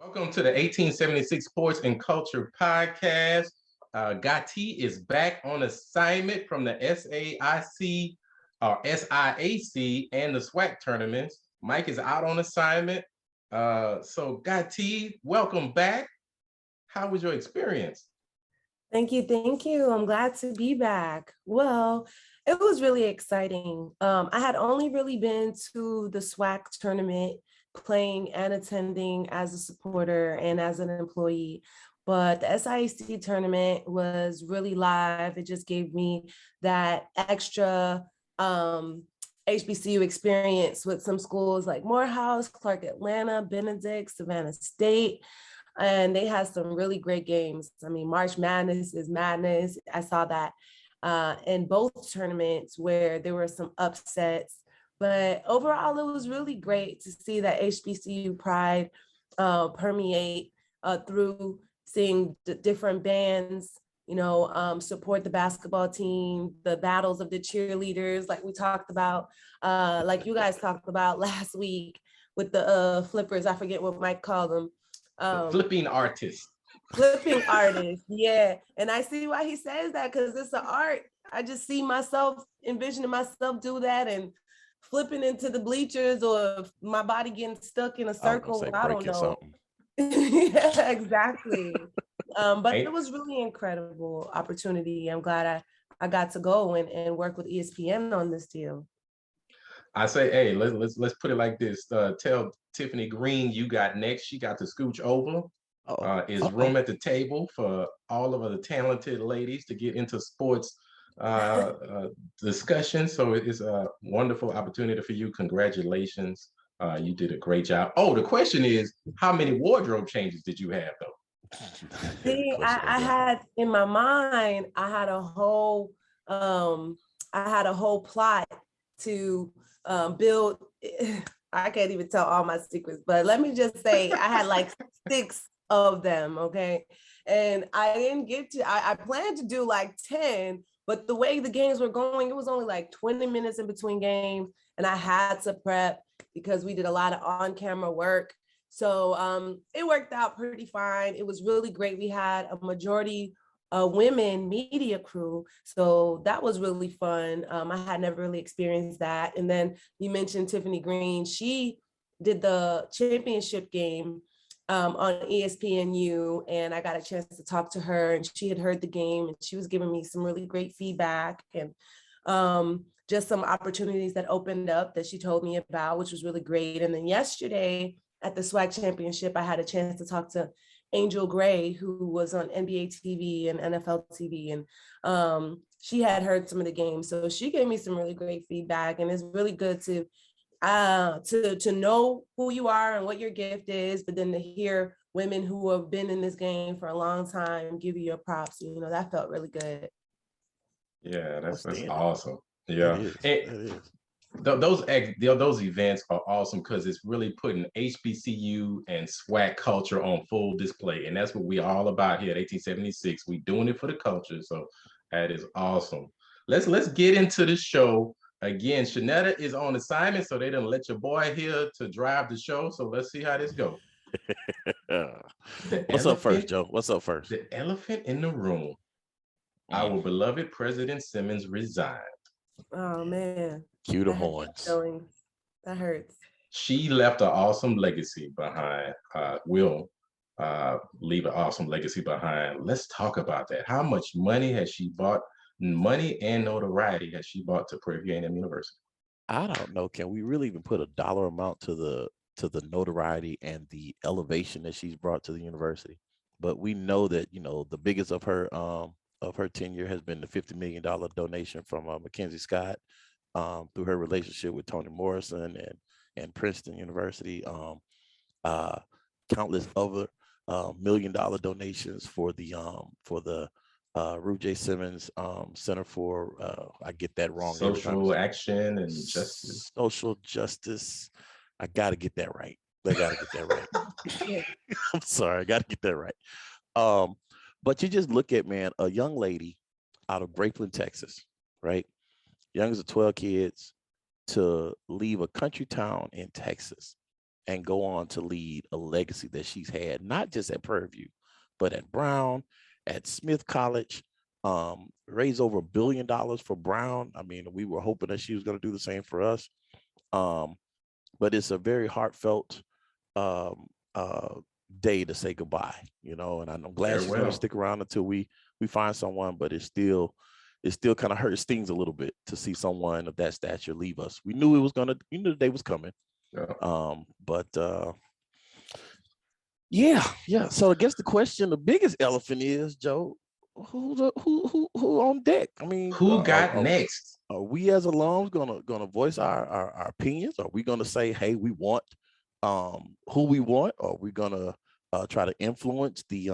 Welcome to the 1876 Sports and Culture Podcast. Gati is back on assignment from the SAIC or SIAC and the SWAC tournaments. Mike is out on assignment. So Gati, welcome back. How was your experience? Thank you. Thank you. I'm glad to be back. Well, it was really exciting. I had only really been to the SWAC tournament, playing and attending as a supporter and as an employee. But the SIAC tournament was really live. It just gave me that extra HBCU experience with some schools like Morehouse, Clark Atlanta, Benedict, Savannah State. And they had some really great games. I mean, March Madness is madness. I saw that in both tournaments where there were some upsets. But overall, it was really great to see that HBCU pride permeate through seeing the different bands, support the basketball team, the battles of the cheerleaders, like we talked about, like you guys talked about last week with the flippers. I forget what Mike called them. Flipping artist. Flipping artist, yeah. And I see why he says that, because it's an art. I just see myself envisioning myself do that and flipping into the bleachers, or my body getting stuck in a circle. I don't know. Yeah, exactly. But it was really incredible opportunity. I'm glad I got to go and work with ESPN on this deal. I say, hey, let's put it like this. Tell Tiffany Green you got next. She got to scooch over. Is room at the table for all of the talented ladies to get into sports discussion. So it's a wonderful opportunity for you. Congratulations. You did a great job. Oh, the question is, how many wardrobe changes did you have though? See, I had in my mind, I had a whole plot to build. I can't even tell all my secrets, but let me just say I had like 6 of them, okay? And I didn't get to, I planned to do like 10, but the way the games were going, it was only like 20 minutes in between games, and I had to prep because we did a lot of on-camera work. So it worked out pretty fine. It was really great. We had a majority women media crew. So that was really fun. I had never really experienced that. And then you mentioned Tiffany Green. She did the championship game on ESPNU, and I got a chance to talk to her, and she had heard the game, and she was giving me some really great feedback and just some opportunities that opened up that she told me about, which was really great. And then yesterday at the SWAC championship, I had a chance to talk to Angel Gray, who was on NBA TV and NFL TV, and she had heard some of the games, so she gave me some really great feedback. And it's really good to know who you are and what your gift is, but then to hear women who have been in this game for a long time give you your props, that felt really good. Yeah, that's awesome. Yeah, those events are awesome because it's really putting HBCU and SWAC culture on full display, and that's what we're all about here at 1876. We're doing it for the culture, so that is awesome. Let's get into the show. Again, Shanetta is on assignment, so they didn't let your boy here to drive the show. So let's see how this goes. What's up first, Joe? What's up first? The elephant in the room. Our beloved President Simmons resigned. Oh man. Cue the horns. That hurts. She left an awesome legacy behind. Will leave an awesome legacy behind. Let's talk about that. How much money has she bought? Money and notoriety has she bought to Prairie View A&M University? I don't know. Can we really even put a dollar amount to the notoriety and the elevation that she's brought to the university? But we know that the biggest of her tenure has been the $50 million donation from Mackenzie Scott through her relationship with Toni Morrison and Princeton University. Countless other $1 million donations for the Ruth J. Simmons Center for I get that wrong. Social action and justice. Social justice. I gotta get that right. I gotta get that right. I'm sorry, I gotta get that right. But you just look at, man, a young lady out of Brakeland, Texas, right? Young as 12 kids, to leave a country town in Texas and go on to lead a legacy that she's had, not just at Prairie View, but at Brown, at Smith College, raised over $1 billion for Brown. I mean, we were hoping that she was going to do the same for us. But it's a very heartfelt day to say goodbye, you know, and I'm glad she's going to stick around until we find someone, but it still kind of stings a little bit to see someone of that stature leave us. We knew the day was coming. Yeah. Yeah. So I guess the biggest elephant is, Joe, who on deck? I mean, who got next? Are we as alums gonna voice our opinions? Are we gonna say, hey, we want who we want? Or are we gonna try to influence the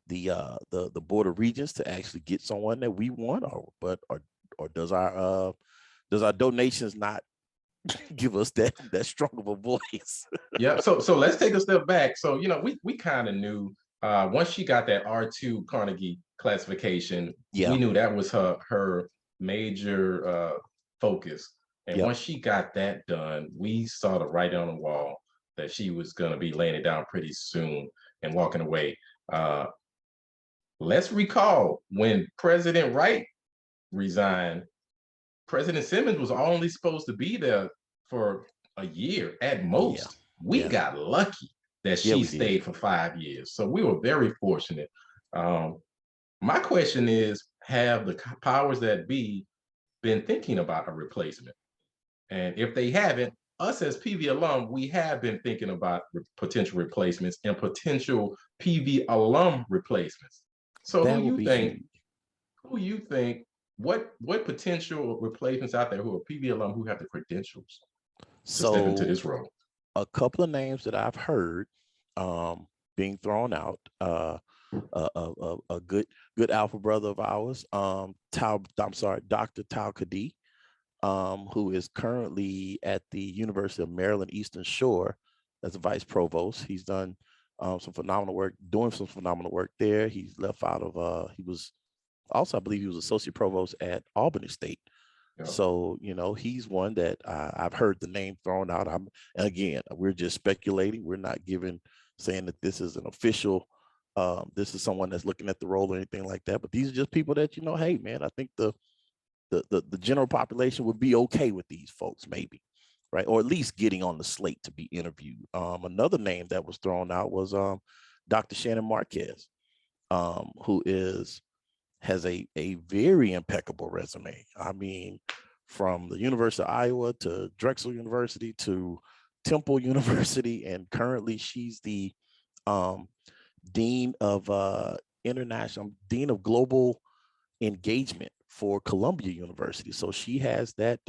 board of regents to actually get someone that we want? Or does our donations not give us that strong of a voice? Yeah. So let's take a step back. So, you know, we kind of knew once she got that R2 Carnegie classification, we knew that was her major focus. And once she got that done, we saw the writing on the wall that she was going to be laying it down pretty soon and walking away. Let's recall when President Wright resigned, President Simmons was only supposed to be there for a year at most. We got lucky that she stayed for 5 years. So we were very fortunate. My question is, have the powers that be been thinking about a replacement? And if they haven't, us as PV alum, we have been thinking about potential replacements and potential PV alum replacements. So who you think, what potential replacements out there who are PV alum who have the credentials to step into this role? A couple of names that I've heard being thrown out, a good alpha brother of ours, Dr. Tal Kadi, who is currently at the University of Maryland Eastern Shore as a vice provost. He's done some phenomenal work there. He's left out of, he was also, I believe he was associate provost at Albany State. Yeah. So, you know, he's one that I've heard the name thrown out. And again, we're just speculating. We're not saying that this is an official, this is someone that's looking at the role or anything like that. But these are just people that, you know, hey, man, I think the general population would be okay with these folks, maybe, right? Or at least getting on the slate to be interviewed. Another name that was thrown out was Dr. Shannon Marquez, who has a very impeccable resume. I mean, from the University of Iowa to Drexel University to Temple University, and currently she's the Dean of Global Engagement for Columbia University. So she has that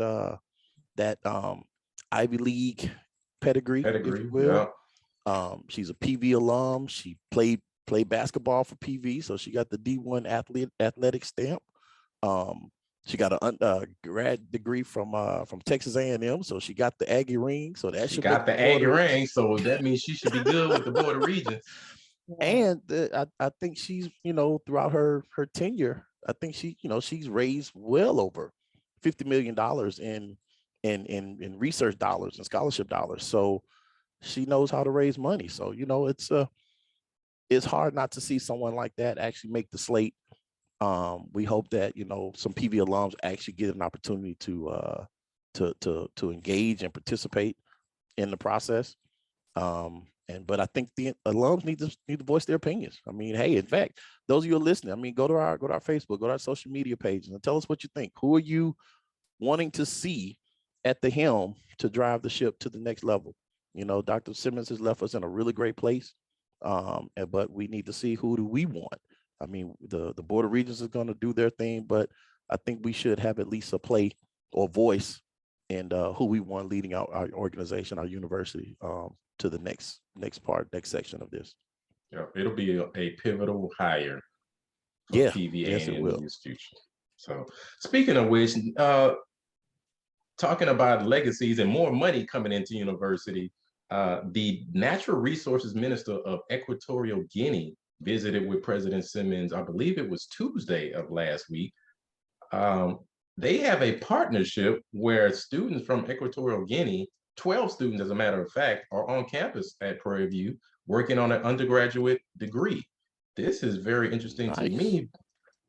Ivy League pedigree, if you will. Yeah. She's a PV alum. She played basketball for PV, so she got the D1 athletic stamp. She got a grad degree from Texas A&M, so she got the Aggie ring. So that she got the Aggie ring, so that means she should be good with the Board of Regents. And I think she's, you know, throughout her tenure, I think she's raised well over $50 million in research dollars and scholarship dollars. So she knows how to raise money. So, you know, it's hard not to see someone like that actually make the slate. We hope that, you know, some PV alums actually get an opportunity to engage and participate in the process. But I think the alums need to voice their opinions. I mean, hey, in fact, those of you who are listening, I mean, go to our Facebook, go to our social media pages, and tell us what you think. Who are you wanting to see at the helm to drive the ship to the next level? You know, Dr. Simmons has left us in a really great place. But we need to see, who do we want? I mean, the Board of Regents is going to do their thing, but I think we should have at least a play or voice in who we want leading our organization, our university, to the next section of this. Yeah, it'll be a pivotal hire for PVA in the near future. So, speaking of which, talking about legacies and more money coming into university, the Natural Resources Minister of Equatorial Guinea visited with President Simmons, I believe it was Tuesday of last week. They have a partnership where students from Equatorial Guinea 12 students, as a matter of fact, are on campus at Prairie View working on an undergraduate degree. This is very interesting to me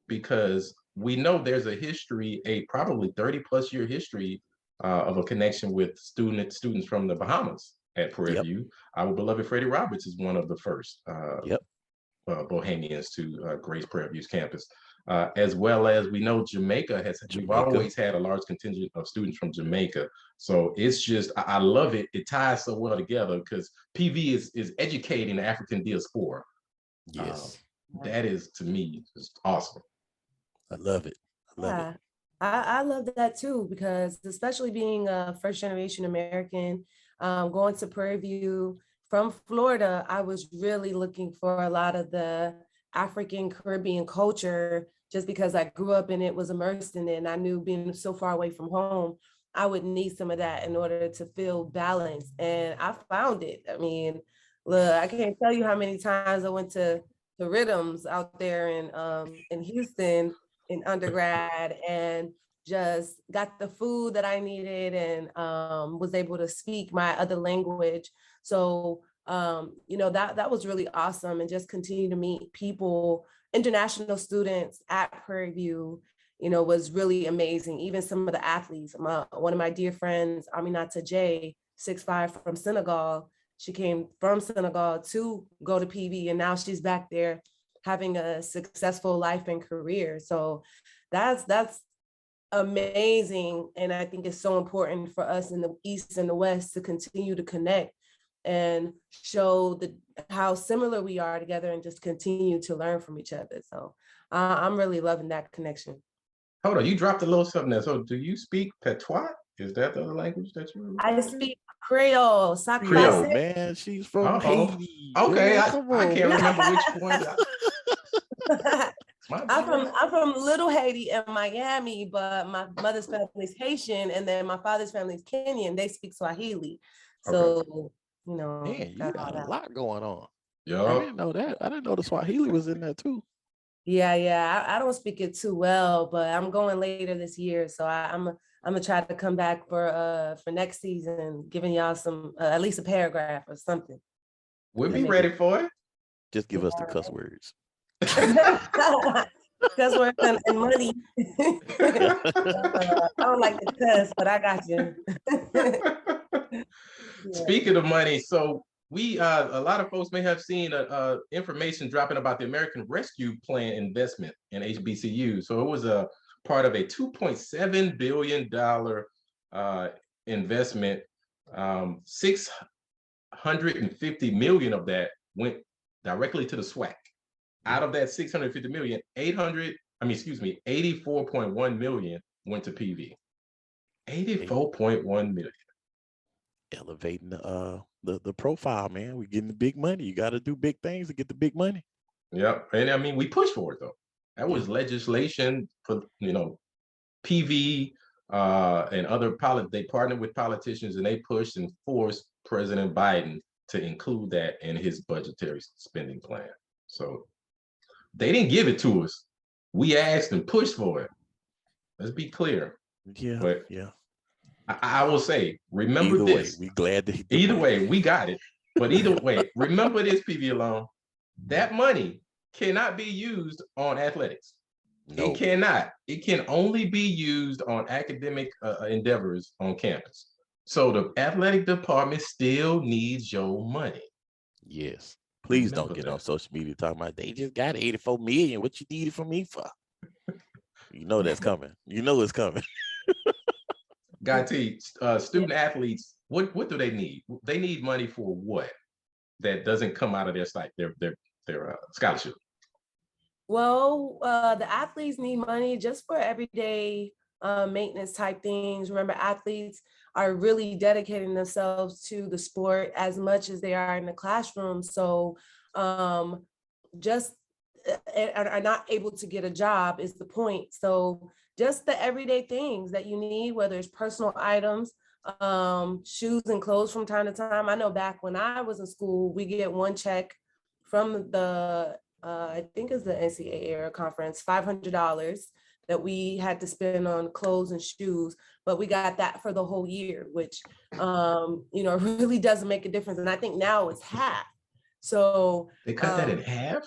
because we know there's a history, a probably 30 plus year history of a connection with students from the Bahamas at Prairie View. Our beloved Freddie Roberts is one of the first Bohemians to grace Prairie View's campus. As well as we know we've always had a large contingent of students from Jamaica. So it's just, I love it. It ties so well together because PV is educating the African diaspora. Yes. That is, to me, just awesome. I love it. I love that too, because especially being a first generation American, going to Prairie View from Florida, I was really looking for a lot of the African Caribbean culture just because I grew up in it, was immersed in it, and I knew being so far away from home, I would need some of that in order to feel balanced. And I found it. I mean, look, I can't tell you how many times I went to the Rhythms out there in Houston in undergrad and just got the food that I needed and was able to speak my other language. So, that was really awesome, and just continue to meet people, international students at Prairie View, was really amazing. Even some of the athletes, one of my dear friends, Aminata J, 6'5" from Senegal, she came from Senegal to go to PV, and now she's back there having a successful life and career. So that's amazing. And I think it's so important for us in the East and the West to continue to connect and show how similar we are together and just continue to learn from each other. So I'm really loving that connection. Hold on, you dropped a little something there. So do you speak Patois? Is that the language that you? I speak Creole. Creole, man. She's from Haiti. Okay, I can't remember which one. I'm from Little Haiti in Miami, but my mother's family is Haitian, and then my father's family is Kenyan. They speak Swahili. So, man, you got a lot going on. Yeah, I didn't know that. I didn't know the Swahili was in there too. Yeah. I don't speak it too well, but I'm going later this year, so I'm gonna try to come back for next season, giving y'all some at least a paragraph or something. We'll be ready for it. Just give us the cuss words. Cuss words and money. I don't like to cuss, but I got you. Speaking of money, so we a lot of folks may have seen information dropping about the American Rescue Plan investment in HBCU. So it was a part of a $2.7 billion investment. 650 million of that went directly to the SWAC. Out of that 650 million, 84.1 million went to PV. 84.1 million. Elevating the profile, man. We're getting the big money. You got to do big things to get the big money. Yep. And I mean, we pushed for it though. That was legislation for, PV and other they partnered with politicians, and they pushed and forced President Biden to include that in his budgetary spending plan. So they didn't give it to us. We asked and pushed for it. Let's be clear. Yeah. But I will say, remember either this. Way, we glad that either way, we got it. But either way, remember this, PV alone. That money cannot be used on athletics. No. It cannot. It can only be used on academic endeavors on campus. So the athletic department still needs your money. Yes. Please don't get on social media talking about they just got 84 million. What you need it from me for? You know that's coming. You know it's coming. Got to student athletes. What do they need? They need money for what? That doesn't come out of their scholarship. Well, the athletes need money just for everyday maintenance type things. Remember, athletes are really dedicating themselves to the sport as much as they are in the classroom. So just are not able to get a job is the point. So just the everyday things that you need, whether it's personal items, shoes and clothes from time to time. I know back when I was in school, we get one check from the, I think it's the NCAA conference, $500 that we had to spend on clothes and shoes, but we got that for the whole year, which, really doesn't make a difference. And I think now it's half. So they cut that in half?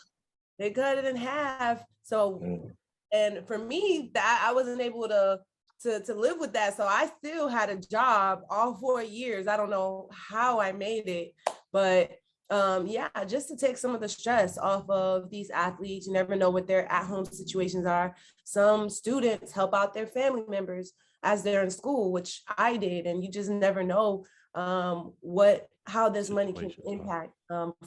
They cut it in half. So, and for me, that I wasn't able to live with that. So I still had a job all 4 years. I don't know how I made it, but just to take some of the stress off of these athletes. You never know what their at-home situations are. Some students help out their family members as they're in school, which I did, and you just never know how this money can impact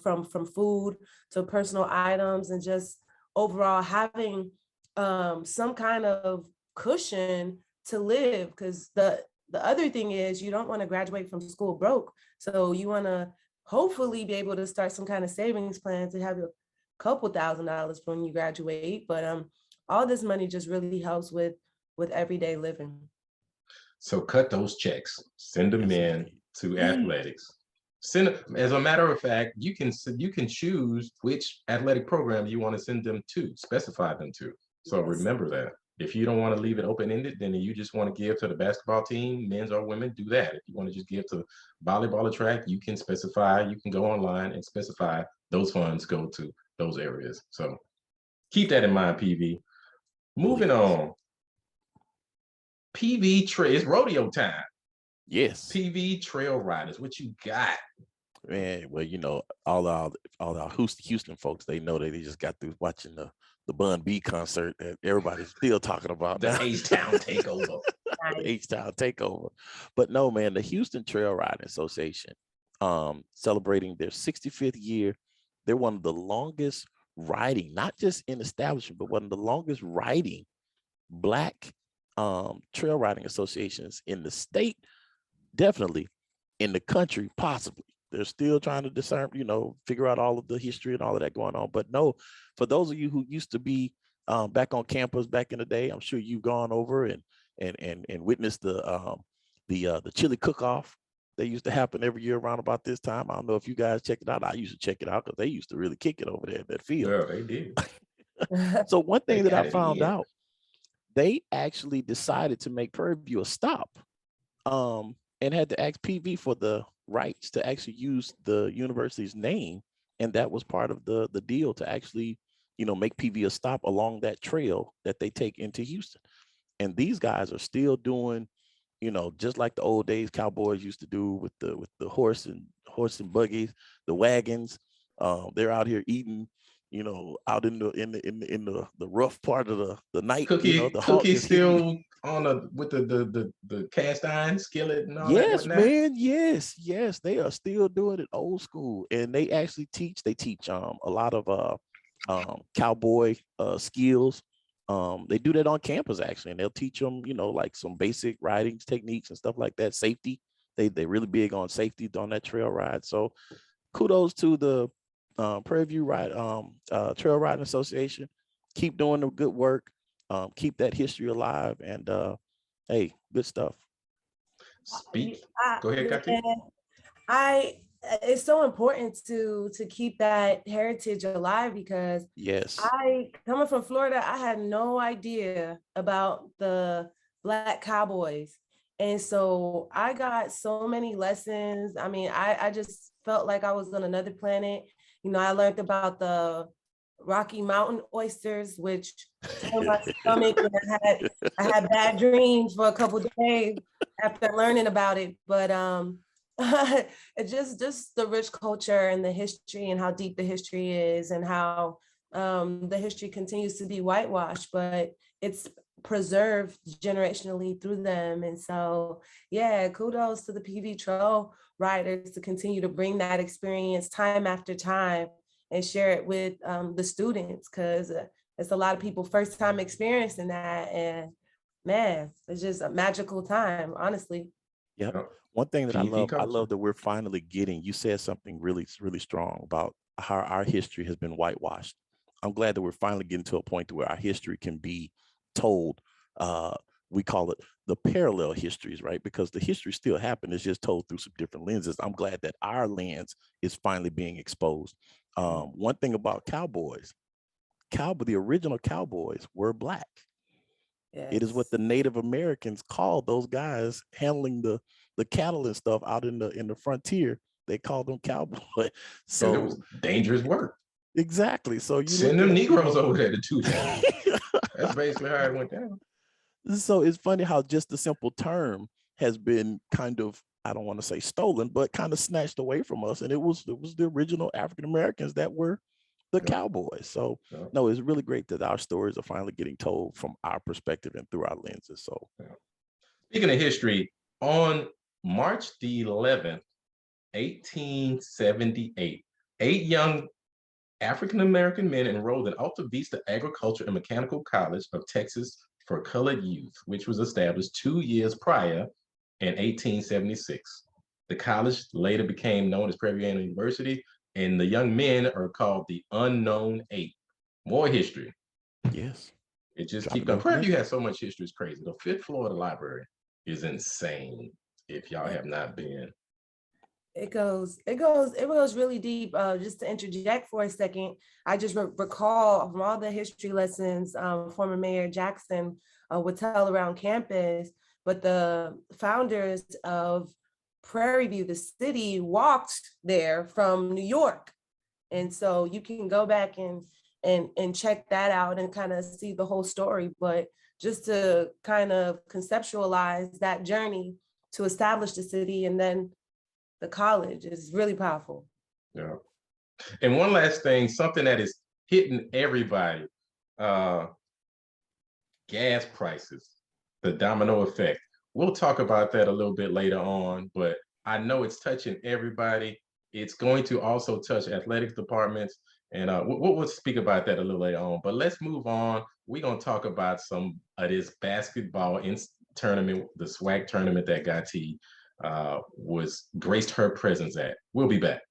from food to personal items, and just overall having some kind of cushion to live. Because the other thing is, you don't want to graduate from school broke. So you want to hopefully be able to start some kind of savings plan to have a couple $1,000s when you graduate. But all this money just really helps with everyday living. So cut those checks, send them in to athletics. As a matter of fact, you can choose which athletic program you want to send them to, specify them to. So remember that. If you don't want to leave it open-ended, then you just want to give to the basketball team, men's or women, do that. If you want to just give to volleyball or track, you can specify, you can go online and specify those funds go to those areas. So keep that in mind, PV. Moving on. PV trail, it's rodeo time. Yes. PV trail riders, what you got? Man, well, all our Houston folks, they know that they just got through watching the Bun B concert that everybody's still talking about. The H-Town takeover. The H-Town takeover. But no, man, the Houston Trail Riding Association, celebrating their 65th year. They're one of the longest riding, not just in establishment, but one of the longest riding Black trail riding associations in the state, definitely in the country, possibly. They're still trying to discern, figure out all of the history and all of that going on. But no, for those of you who used to be back on campus back in the day, I'm sure you've gone over and witnessed the chili cook-off. They used to happen every year around about this time. I don't know if you guys checked it out. I used to check it out because they used to really kick it over there in that field. Yeah, they did. So one thing that I found out, they actually decided to make Prairie View a stop, and had to ask PV for the rights to actually use the university's name. And that was part of the deal to actually, make PV a stop along that trail that they take into Houston. And these guys are still doing, just like the old days cowboys used to do with the horse and buggies, the wagons. They're out here eating, out in the rough part of the night. Cookie still on with the cast iron skillet and all that. Yes, man. Yes, they are still doing it old school, and they actually teach. They teach a lot of cowboy skills. They do that on campus actually, and they'll teach them, like some basic riding techniques and stuff like that. Safety. They really big on safety on that trail ride. So kudos to the Prairie View Trail Riding Association. Keep doing the good work. Keep that history alive, and hey, good stuff. Go ahead, Kati. It's so important to keep that heritage alive, because coming from Florida, I had no idea about the Black cowboys. And so I got so many lessons. I mean, I just felt like I was on another planet. I learned about the Rocky Mountain oysters, which turned my stomach, and I had bad dreams for a couple of days after learning about it. But it's just the rich culture and the history, and how deep the history is, and how the history continues to be whitewashed, but it's preserved generationally through them. And so, yeah, kudos to the PV Trail riders to continue to bring that experience time after time and share it with the students, because it's a lot of people first time experiencing that. And man, it's just a magical time, honestly. Yeah. One thing that I love that we're finally getting, you said something really, really strong about how our history has been whitewashed. I'm glad that we're finally getting to a point where our history can be told. We call it the parallel histories, right? Because the history still happened. It's just told through some different lenses. I'm glad that our lens is finally being exposed. One thing about cowboys, the original cowboys were Black. It is what the Native Americans called those guys handling the cattle and stuff out in the frontier. They called them cowboy. So it was dangerous work. Exactly. So you send them Negroes over there to do that. That's basically how it went down. So it's funny how just the simple term has been kind of, I don't want to say stolen, but kind of snatched away from us. And it was the original African Americans that were the cowboys. So no, it's really great that our stories are finally getting told from our perspective and through our lenses. So speaking of history, on March the 11th, 1878, 8 young African-American men enrolled in Alta Vista Agriculture and Mechanical College of Texas for colored youth, which was established 2 years prior in 1876. The college later became known as Prairie View University, and the young men are called the Unknown Eight. More history. Yes. It just keeps going. Prairie View has so much history, it's crazy. The 5th floor of the library is insane if y'all have not been. It goes really deep. Just to interject for a second, I just recall from all the history lessons former Mayor Jackson would tell around campus, but the founders of Prairie View, the city, walked there from New York. And so you can go back and check that out and kind of see the whole story. But just to kind of conceptualize that journey to establish the city and then the college is really powerful. Yeah. And one last thing, something that is hitting everybody, gas prices, the domino effect. We'll talk about that a little bit later on, but I know it's touching everybody. It's going to also touch athletics departments, and we'll speak about that a little later on. But let's move on. We're going to talk about some of this basketball tournament, the SWAC tournament that Gotti was graced her presence at. We'll be back.